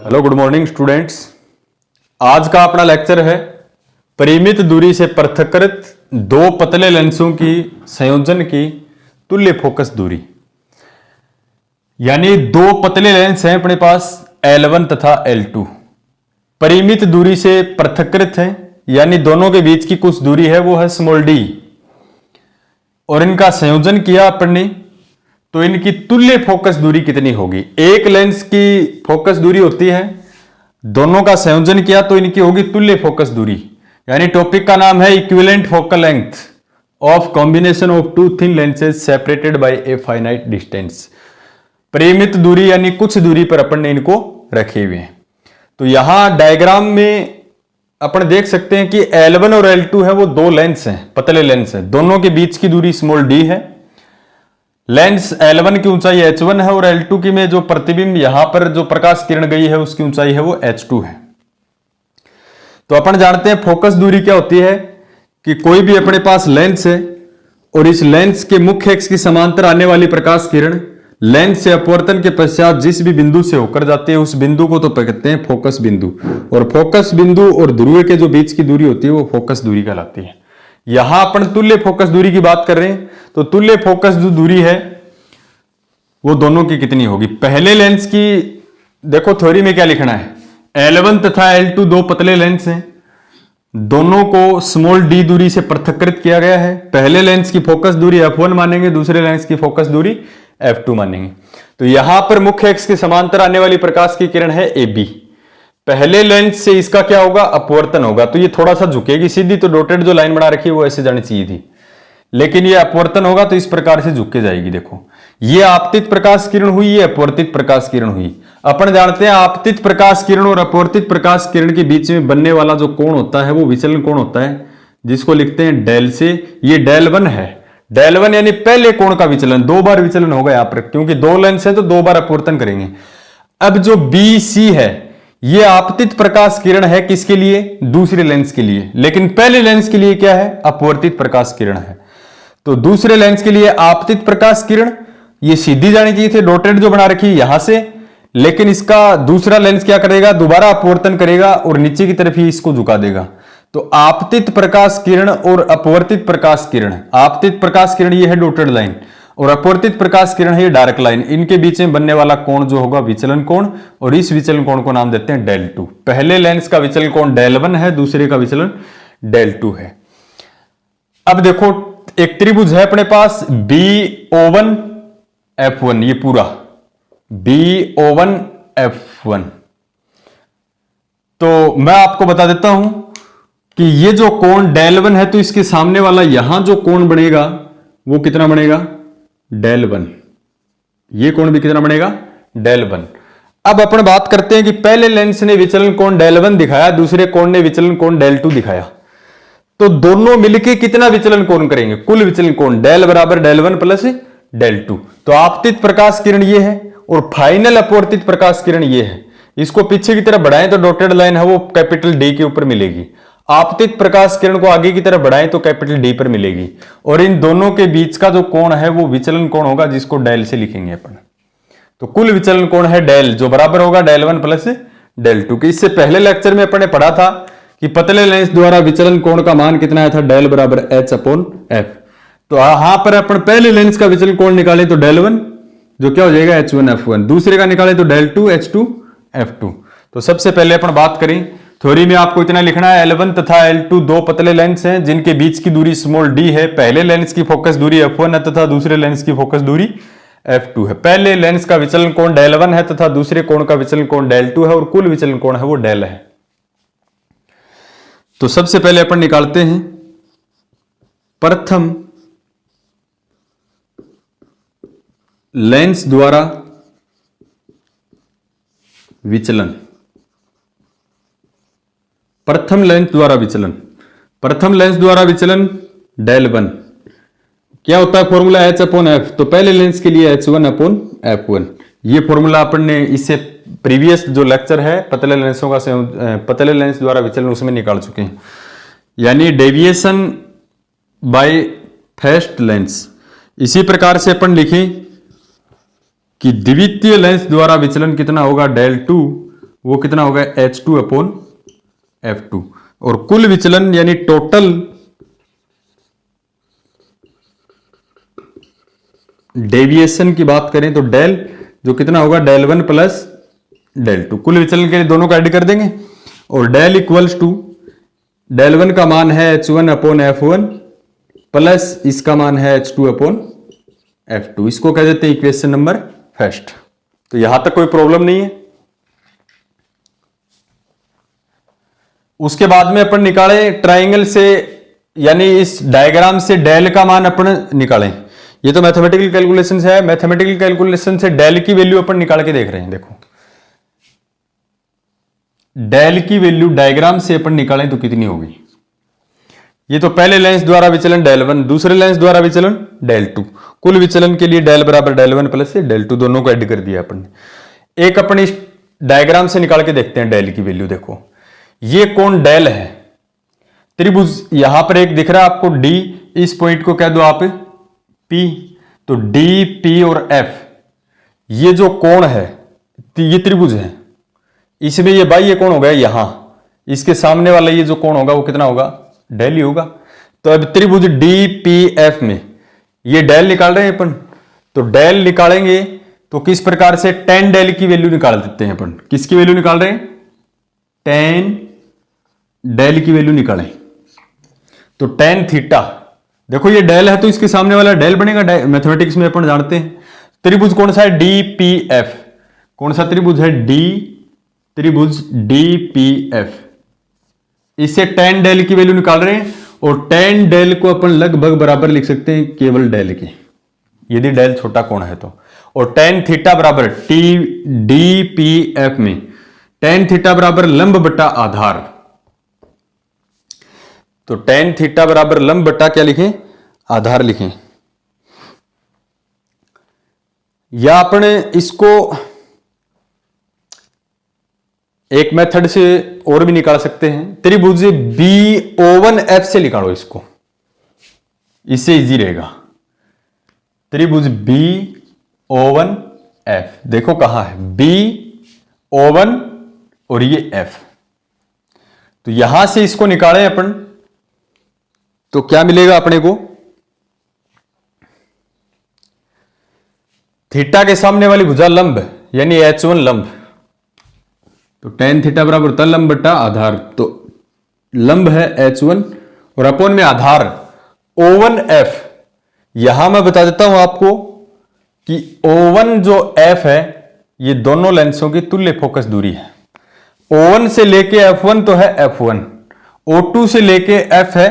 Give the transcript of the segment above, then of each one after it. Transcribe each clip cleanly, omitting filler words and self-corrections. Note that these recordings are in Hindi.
Hello good morning students. आज का अपना लेक्चर है परिमित दूरी से पृथक्कृत दो पतले लेंसों की संयोजन की तुल्य फोकस दूरी। यानी दो पतले लेंस हैं अपने पास L1 तथा L2, परिमित दूरी से पृथक्कृत हैं, यानी दोनों के बीच की कुछ दूरी है वो है स्मॉल d, और इनका संयोजन किया अपन ने तो इनकी तुल्य फोकस दूरी कितनी होगी। एक लेंस की फोकस दूरी होती है, दोनों का संयोजन किया तो इनकी होगी तुल्य फोकस दूरी। यानी टॉपिक का नाम है equivalent focal length of combination of two thin lenses separated by a finite distance. परिमित दूरी यानी कुछ दूरी पर अपन ने इनको रखे हुए हैं। तो यहां डायग्राम में अपन देख सकते हैं कि L1 और L2 है वो दो लेंस हैं, पतले लेंस हैं, दोनों के बीच की दूरी स्मॉल d है। लेंस L1 की ऊंचाई h1 है और L2 की में जो प्रतिबिंब यहां पर जो प्रकाश किरण गई है उसकी ऊंचाई है वो h2 है। तो अपन जानते हैं फोकस दूरी क्या होती है कि कोई भी अपने पास लेंस है और इस लेंस के मुख्य अक्ष की समांतर आने वाली प्रकाश किरण लेंस से अपवर्तन के पश्चात जिस भी बिंदु से होकर जाती है उस बिंदु को तो कहते हैं फोकस बिंदु, और फोकस बिंदु और ध्रुव के जो बीच की दूरी होती है वो फोकस दूरी कहलाती है। यहां अपन तुल्य फोकस दूरी की बात कर रहे हैं, तो तुल्य फोकस जो दूरी है वो दोनों की कितनी होगी। पहले लेंस की देखो थ्योरी में क्या लिखना है, L1 तथा L2 दो पतले लेंस हैं, दोनों को स्मॉल d दूरी से पृथक्कृत किया गया है। पहले लेंस की फोकस दूरी f1 मानेंगे, दूसरे लेंस की फोकस दूरी f2 मानेंगे। तो यहां पर मुख्य अक्ष के समांतर आने वाली प्रकाश की किरण है AB। पहले लेंस से इसका क्या होगा, अपवर्तन होगा, तो ये थोड़ा सा झुकेगी सीधी, तो डॉटेड जो लाइन बना रखी है वो ऐसे जानी चाहिए थी, लेकिन ये अपवर्तन होगा तो इस प्रकार से झुक के जाएगी। देखो ये आपतित प्रकाश किरण हुई, ये अपवर्तित प्रकाश किरण हुई। अपन जानते हैं आपतित प्रकाश किरण और अपवर्तित प्रकाश किरण के बीच में बनने वाला जो कोण होता है वो विचलन कोण होता है, जिसको लिखते हैं डेल से। ये डेल 1 है, डेल 1 यानी पहले कोण का विचलन, दो बार विचलन होगा यहां पर, क्योंकि दो लेंस है तो दो बार अपवर्तन करेंगे। अब जो BC है ये आपतित प्रकाश किरण है, किसके लिए, दूसरे लेंस के लिए, लेकिन पहले लेंस के लिए क्या है, अपवर्तित प्रकाश किरण है। तो दूसरे लेंस के लिए आपतित प्रकाश किरण ये सीधी जानी चाहिए थी, डॉटेड जो बना रखी यहां से, लेकिन इसका दूसरा लेंस क्या करेगा, दोबारा अपवर्तन करेगा और नीचे की तरफ ही इसको झुका देगा। तो आपतित प्रकाश किरण और अपवर्तित प्रकाश किरण, आपतित प्रकाश किरण ये है डॉटेड लाइन और अपवर्तित प्रकाश किरण है ये डार्क लाइन, इनके बीच में बनने वाला कोण जो होगा विचलन कोण, और इस विचलन कोण को नाम देते हैं डेल 2। पहले लेंस का विचलन कोण डेल 1 है, दूसरे का विचलन डेल 2 है। अब देखो एक त्रिभुज है अपने पास BO1 F1, ये पूरा BO1 F1। तो मैं आपको बता देता हूं कि ये जो कोण डेल 1 है तो इसके सामने वाला यहां जो कोण बनेगा वो कितना बनेगा, डेल 1। ये कोण भी कितना बनेगा, डेल 1। अब अपन बात करते हैं कि पहले लेंस ने विचलन कोण डेल 1 दिखाया, दूसरे कोण ने विचलन कोण डेल 2 दिखाया, तो दोनों मिलके कितना विचलन कोण करेंगे, कुल विचलन कोण डेल बराबर डेल 1 प्लस डेल 2। तो आपतित प्रकाश किरण ये है और फाइनल अपवर्तित प्रकाश किरण ये है। इसको पीछे की तरफ बढ़ाएं तो डॉटेड लाइन है वो कैपिटल D के ऊपर मिलेगी, आपतित प्रकाश किरण को आगे की तरफ बढ़ाएं तो कैपिटल D पर मिलेगी, और इन दोनों के बीच का जो कोण है वो विचलन कोण होगा, जिसको डेल से लिखेंगे अपन। तो कुल विचलन कोण है डेल, जो बराबर होगा डेल 1 प्लस डेल 2 के। इससे पहले लेक्चर में अपन ने पढ़ा था कि पतले लेंस द्वारा विचलन कोण का मान कितना आया था, डेल बराबर H/F। तो यहां पर अपन पहले लेंस का विचलन कोण निकाले तो डेल 1 जो क्या हो जाएगा H1 F1, दूसरे का निकाले तो डेल 2 H2 F2। तो सबसे पहले अपन बात करें थ्योरी में, आपको इतना लिखना है L1 तथा L2 दो पतले लेंस हैं जिनके बीच की दूरी स्मॉल d है। पहले लेंस की फोकस दूरी F1 है तथा दूसरे लेंस की फोकस दूरी F2 है। पहले लेंस का विचलन कोण डेल 1 है तथा दूसरे कोण का विचलन कोण डेल 2 है, और कुल विचलन कोण है वो डेल है। तो सबसे पहले अपन निकालते हैं प्रथम लेंस द्वारा विचलन, प्रथम लेंस द्वारा विचलन, प्रथम लेंस द्वारा विचलन डेल 1 क्या होता है, फॉर्मूला H/F। तो पहले लेंस के लिए H1/F1। ये फॉर्मूला अपन ने इससे प्रीवियस जो लेक्चर है पतले लेंसों का पतले लेंस द्वारा विचलन उसमें निकाल चुके हैं, यानी डेविएशन बाय फर्स्ट लेंस। इसी प्रकार से अपन लिखें कि द्वितीय लेंस द्वारा विचलन कितना होगा, डेल 2, वो कितना होगा H2 अपॉन F2। और कुल विचलन यानी टोटल डेविएशन की बात करें तो डेल जो कितना होगा डेल 1 प्लस डेल 2, कुल विचलन के लिए दोनों को ऐड कर देंगे। और डेल इक्वल्स टू डेल 1 का मान है H1 अपॉन F1 प्लस इसका मान है H2 अपॉन F2। इसको कह देते हैं इक्वेशन नंबर फर्स्ट। तो यहां तक कोई प्रॉब्लम नहीं है। उसके बाद में अपन निकाले ट्राइंगल से, यानी इस डायग्राम से डेल का मान अपन निकालें। ये तो मैथमेटिकल कैलकुलेशन से है, मैथमेटिकल कैलकुलेशन से डेल की वैल्यू अपन निकाल के देख रहे हैं। देखो डेल की वैल्यू डायग्राम से अपन निकालें तो कितनी होगी। ये तो पहले लेंस द्वारा विचलन डेल 1, दूसरे लेंस द्वारा विचलन डेल 2। कुल विचलन के लिए डेल बराबर डेल 1 प्लस से डेल 2 दोनों को ऐड कर दिया अपन ने। एक अपन इस डायग्राम से निकाल के देखते हैं डेल की वैल्यू। देखो ये कोण डेल है, त्रिभुज यहां पर एक दिख रहा है आपको डी, इस पॉइंट को कह दो आप पी। तो डी पी और एफ ये जो कोण है ये त्रिभुज है, इसमें ये बाह्य कोण हो गया यहां, इसके सामने वाला ये जो कोण होगा वो कितना होगा डेल ही होगा। तो अब त्रिभुज डी पी एफ में ये डेल निकाल रहे हैं अपन, तो डेल निकालेंगे तो किस प्रकार से tan डेल की वैल्यू निकाल देते हैं अपन। किसकी वैल्यू निकाल रहे हैं tan डेल की वैल्यू निकालें तो tan थीटा, देखो ये डेल है तो इसके सामने वाला डेल बनेगा। मैथमेटिक्स में अपन जानते हैं त्रिभुज कौन सा है डी पी एफ, कौन सा त्रिभुज है त्रिभुज डी पी एफ। इससे tan डेल की वैल्यू निकाल रहे हैं और tan डेल को अपन लगभग बराबर लिख सकते हैं केवल डेल के, यदि डेल छोटा कोण है तो। और tan थीटा बराबर डी पी एफ में tan थीटा बराबर लंब बटा आधार। तो tan थीटा बराबर लंब बटा क्या लिखें आधार लिखें। या अपने इसको एक मेथड से और भी निकाल सकते हैं, त्रिभुज BO1F से निकालो इसको, इससे इजी रहेगा। त्रिभुज BO1F देखो कहां है BO1 और ये F, तो यहां से इसको निकालें अपन तो क्या मिलेगा अपने को, थीटा के सामने वाली भुजा लंब यानी H1 लंब, तो tan थीटा बराबर तल लंब बटा आधार। तो लंब है H1 और अपोन में आधार O1F। यहां मैं बता देता हूं आपको कि O1 जो F है ये दोनों लेंसों की तुल्य फोकस दूरी है। O1 से लेके F1 तो है F1, O2 से लेके F है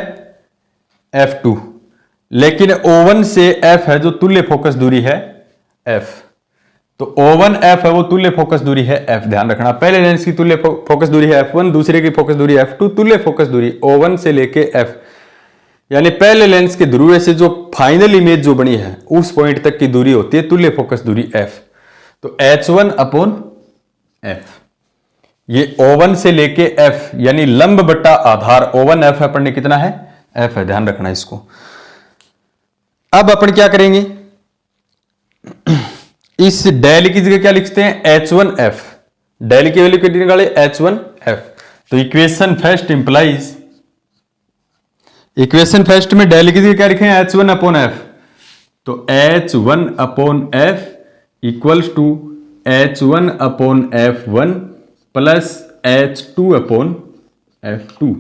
F2, लेकिन O1 से F है जो तुल्य फोकस दूरी है F। तो O1F है वो तुल्य फोकस दूरी है F। ध्यान रखना पहले लेंस की तुल्य फोकस दूरी है F1, दूसरे की फोकस दूरी F2, तुल्य फोकस दूरी O1 से लेके F, यानी पहले लेंस के ध्रुव से जो फाइनल इमेज जो बनी है उस पॉइंट तक की दूरी होती है तुल्य फोकस दूरी F। तो H1 अपॉन F, ये O1 से लेके F यानी लंब बटा आधार O1F अपन ने कितना है F है, ध्यान रखना इसको। अब अपन क्या करेंगे, इस डेल की जगह क्या लिखते हैं H1F, डेल की वैल्यू कितनी निकाले H1F। तो equation first implies, equation first में डेल की जगह क्या लिखें H1 अपॉन F, तो H1 upon F equals to H1 upon F1 plus H2 upon F2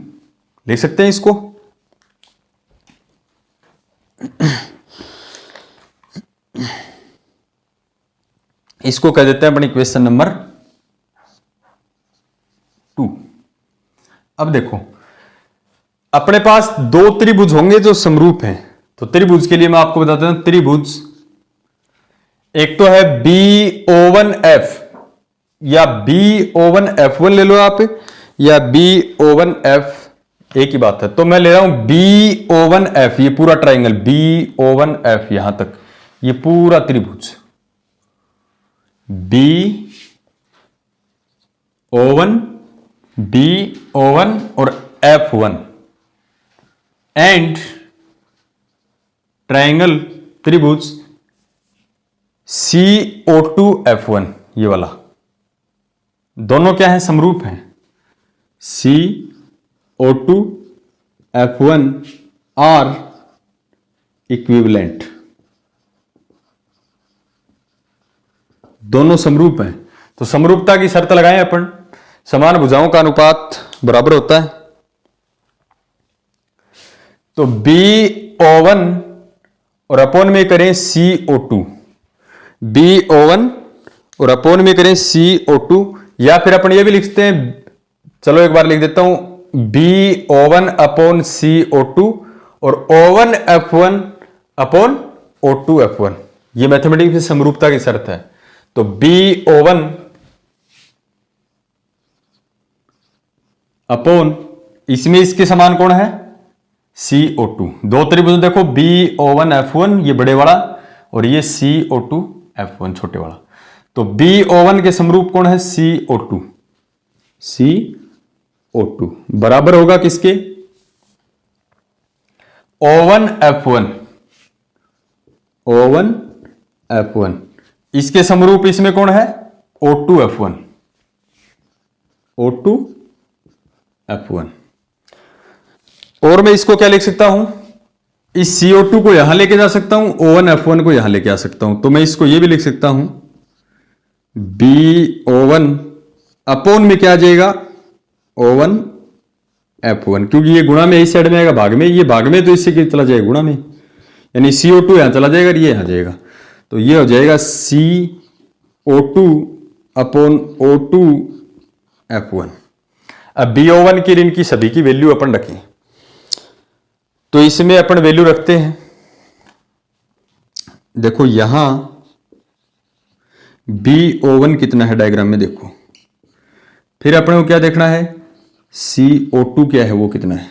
लिख सकते हैं इसको। इसको कह देते हैं अपन इक्वेशन नंबर 2। अब देखो अपने पास दो त्रिभुज होंगे जो समरूप हैं, तो त्रिभुज के लिए मैं आपको बताता हूं त्रिभुज एक तो है BO1F या BO1F1 ले लो आप, या BO1F एक ही बात है। तो मैं ले रहा हूं BO1F, ये पूरा ट्राइंगल BO1F यहां तक, ये पूरा त्रिभुज BO1 और F1 एंड ट्राइंगल त्रिभुज CO2F1 ये वाला। दोनों क्या है, समरूप हैं, CO2 F1 आर इक्विवेलेंट, दोनों समरूप हैं। तो समरूपता की शर्त लगाएं अपन, समान भुजाओं का अनुपात बराबर होता है, तो BO1 और अपोन में करें CO2, BO1 और अपोन में करें CO2, या फिर अपन ये भी लिखते हैं, चलो एक बार लिख देता हूं, BO1 अपॉन CO2 और O1 F1 upon O2 F1, ये मैथमेटिक्स में समरूपता की शर्त है। तो BO1 अपॉन, इसमें इसके समान कौन है, CO2। दो त्रिभुज देखो, BO1 F1 ये बड़े वाला और ये CO2 F1 छोटे वाला, तो BO1 के समरूप कौन है, CO2, CO2 बराबर होगा किसके, O1 F1, O1 F1, इसके समरूप इसमें कौन है, O2 F1, O2 F1। और मैं इसको क्या लिख सकता हूं, इस CO2 को यहां लेके जा सकता हूं, O1 F1 को यहां लेके आ सकता हूं, तो मैं इसको ये भी लिख सकता हूं, BO1 अपोन में क्या आ जाएगा, O1 F1, क्योंकि ये गुणा में इस साइड में आएगा, भाग में, ये भाग में तो इससे चला जाएगा गुणा में, यानी CO2 यहां चला जाएगा, ये यहां जाएगा, तो ये हो जाएगा CO2 अपॉन O2 F1। अब BO1 की इनकी सभी की वैल्यू अपन रखें, तो इसमें अपन वैल्यू रखते हैं, देखो यहां BO1 कितना है डायग्राम में देखो, फिर अपने को क्या देखना है, CO2 क्या है वो कितना है,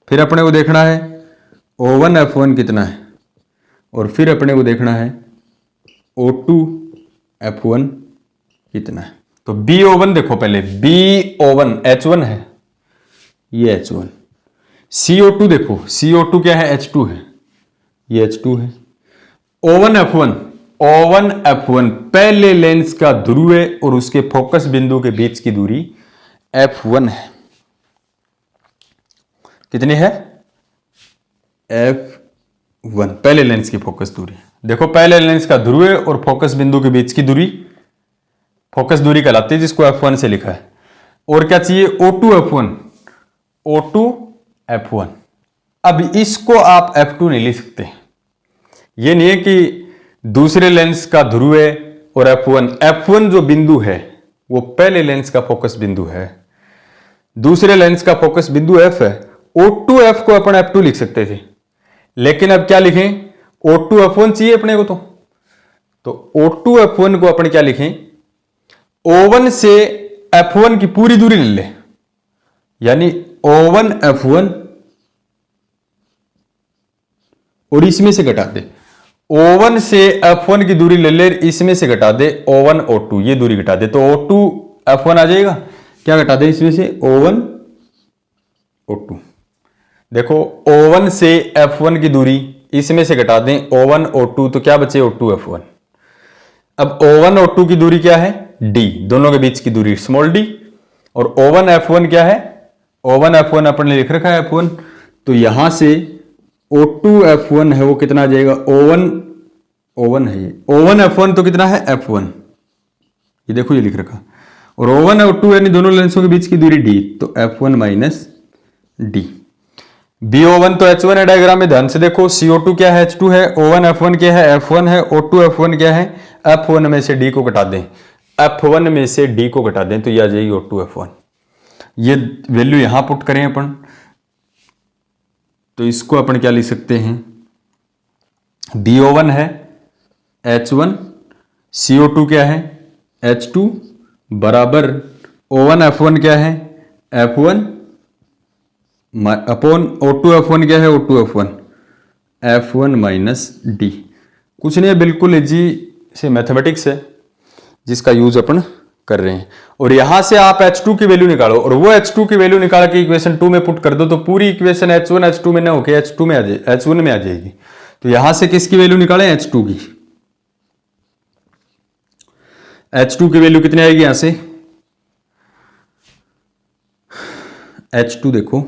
फिर अपने को देखना है O1 F1 कितना है, और फिर अपने को देखना है O2 F1 कितना है। तो BO1 देखो पहले, BO1 H1 है, ये H1, CO2 देखो, CO2 क्या है, H2 है, ये H2 है, O1 F1 पहले लेंस का ध्रुव और उसके फोकस बिंदु के बीच की दूरी F1 है, कितनी है, F1 पहले लेंस की फोकस दूरी। देखो पहले लेंस का ध्रुव और फोकस बिंदु के बीच की दूरी फोकस दूरी कहलाती है, जिसको F1 से लिखा है। और क्या चाहिए, O2 F1। अब इसको आप F2 नहीं लिख सकते, ये नहीं है कि दूसरे लेंस का ध्रुव और F1 जो बिंदु है वो पहले लेंस का फोकस बिंदु है, दूसरे लेंस का फोकस बिंदु F है। O2 F को अपन F2 लिख सकते थे, लेकिन अब क्या लिखें, O2 F1 चाहिए अपने को, तो O2 F1 को अपन क्या लिखें, O1 से F1 की पूरी दूरी ले ले, यानी O1 F1 और इसमें से घटा दे, O1 से F1 की दूरी ले ले, इसमें से घटा दे O1 O2, ये दूरी घटा दे, तो O2 F1 आ जाएगा, क्या घटा दे इसमें से, O1 O2। देखो O1 से F1 की दूरी इसमें से घटा दें O1 O2, तो क्या बचे, O2 F1। अब O1 O2 की दूरी क्या है, D, दोनों के बीच की दूरी स्मॉल d, और O1 F1 क्या है, O1 F1 अपन ने लिख रखा है F1, तो यहां से O2 F1 है वो कितना आ जाएगा, O1 है ये, O1 F1 तो कितना है, F1, ये देखो ये लिख रखा, और O1 O2 यानी दोनों लेंसों के बीच की दूरी D, तो F1 माइनस D। BO1 तो H1 है, डायग्राम में ध्यान से देखो, CO2 क्या है, H2 है, O1 F1 क्या है, F1 है, O2 F1 क्या है, F1 में से D को घटा दें, F1 में से D को घटा दें, तो ये आ जाएगी O2 F1। ये वैल्यू यहां पुट करें अपन, तो इसको अपन क्या लिख सकते हैं, BO1 है H1, CO2 क्या है, H2 बराबर O1 F1 क्या है, F1 अपॉन O2 F1 क्या है, O2 F1, F1 minus D। कुछ नहीं है, बिल्कुल इजी से मैथमेटिक्स है जिसका यूज अपन कर रहे हैं। और यहां से आप H2 की वैल्यू निकालो, और वो H2 की वैल्यू निकाल के इक्वेशन 2 में पुट कर दो, तो पूरी इक्वेशन H1 H2 में ना होके H2 में आ जाए, H1 में आ जाएगी। तो यहां से किसकी वैल्यू निकालें, H2 की, H2 की वैल्यू कितनी आएगी, यहां से H2 देखो,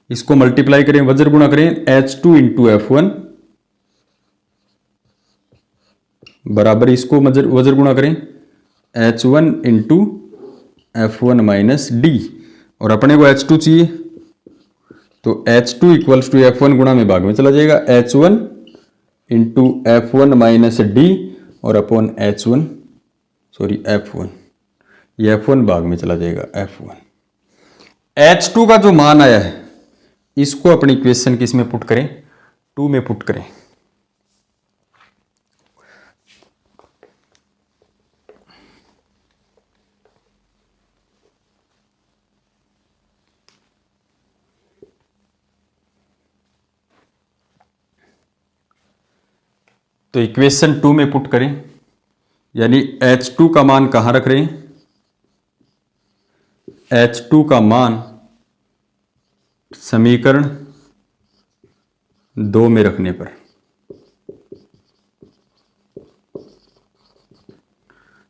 इसको मल्टीप्लाई करें, वज्र गुणा करें, H2 इंटू F1 बराबर इसको वज्र गुणा करें H1 into F1 minus D, और अपने को H2 चाहिए तो H2 इक्वल्स टू F1 गुणा में भाग में चला जाएगा, H1 into F1 minus D और अपॉन F1, ये F1 भाग में चला जाएगा F1। H2 का जो मान आया है इसको अपनी इक्वेशन किस में पुट करें, 2 में पुट करें। तो इक्वेशन 2 में पुट करें, यानी H2 का मान कहां रख रहे हैं, H2 का मान समीकरण 2 में रखने पर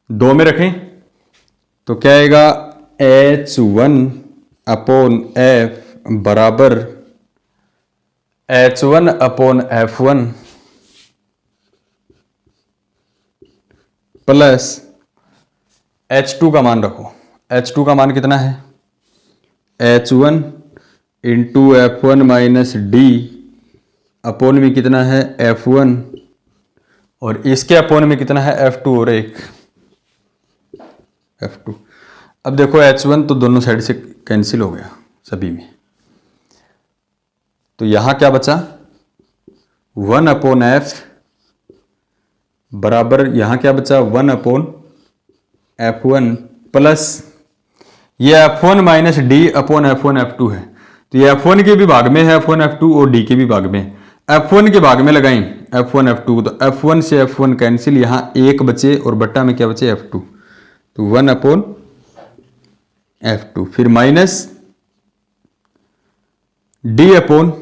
दो में रखें तो क्या आएगा, H1 अपॉन F बराबर H1 upon F1 plus H2 का मान रखो, H2 का मान कितना है, H1 into F1 minus D upon में कितना है F1 और इसके अपोन में कितना है F2 और एक F2। अब देखो H1 तो दोनों साइड से कैंसिल हो गया सभी में, तो यहां क्या बचा 1 अपॉन F बराबर यहां क्या बचा 1 अपॉन F1 प्लस ये F1 minus D upon F1 F2 है, तो ये F1 के भी भाग में है F1 F2 और D के भी भाग में। F1 के भाग में लगाएं F1 F2 तो F1 से F1 कैंसिल, यहां एक बचे और बट्टा में क्या बचे F2, तो 1 अपॉन F2 फिर माइनस D अपॉन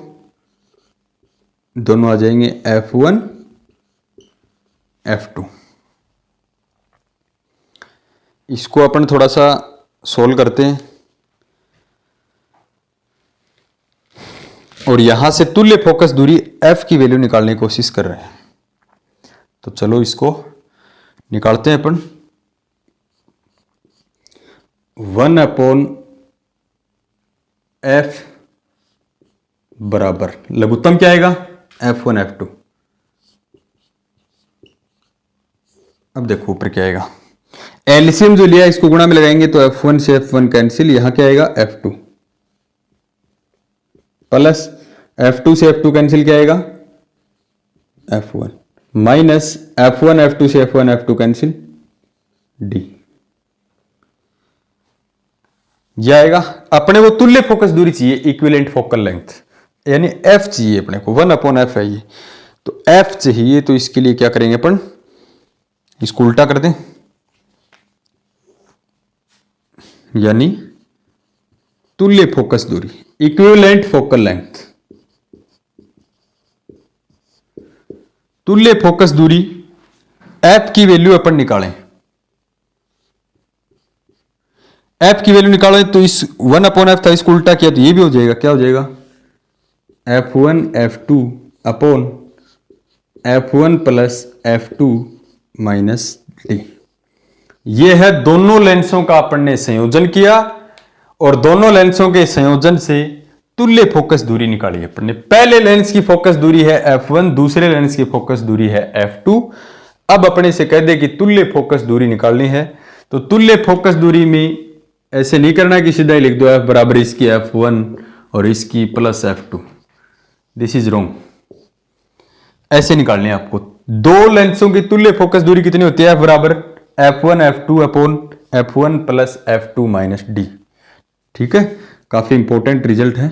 दोनों आ जाएंगे F1 F2। इसको अपन थोड़ा सा सोल्व करते हैं और यहां से तुल्य फोकस दूरी F की वैल्यू निकालने की कोशिश कर रहे हैं, तो चलो इसको निकालते हैं अपन। 1 अपॉन F बराबर लघुत्तम क्या आएगा F1 F2। अब देखो ऊपर क्या आएगा, एलसीएम जो लिया इसको गुणा में लगाएंगे तो F1 से F1 कैंसिल, यहां क्या आएगा F2 प्लस F2 से F2 कैंसिल क्या आएगा F1 माइनस F1 F2 से F1 F2 कैंसिल D, यह आएगा। अपने को तुल्य फोकस दूरी चाहिए, इक्विवेलेंट फोकल लेंथ, यानी F चाहिए अपने को, 1 अपॉन F है ये, तो F चाहिए, तो इसके लिए क्या करेंगे अपन, इसको उल्टा कर दें, यानी तुल्य फोकस दूरी इक्विवेलेंट फोकल लेंथ, तुल्य फोकस दूरी F की वैल्यू अपन निकालें, F की वैल्यू निकालें तो इस 1 अपॉन F था इसको उल्टा किया तो ये भी हो जाएगा, क्या हो जाएगा F1 F2 upon F1 plus F2 minus D। ये है दोनों लेंसों का अपन ने संयोजन किया और दोनों लेंसों के संयोजन से तुल्य फोकस दूरी निकाली अपन ने। पहले लेंस की फोकस दूरी है F1, दूसरे लेंस की फोकस दूरी है F2। अब अपने से कह दे कि तुल्य फोकस दूरी निकालनी है, तो तुल्य फोकस दूरी में ऐसे नहीं करना कि सीधा ही लिख दो F बराबर इसकी F1 और इसकी plus F2, this is wrong. ऐसे निकालने हैं आपको, दो लेंसों की तुल्य फोकस दूरी कितनी होती है F बराबर F1 F2 upon F1 plus F2 minus D। ठीक है, काफी इंपॉर्टेंट रिजल्ट है।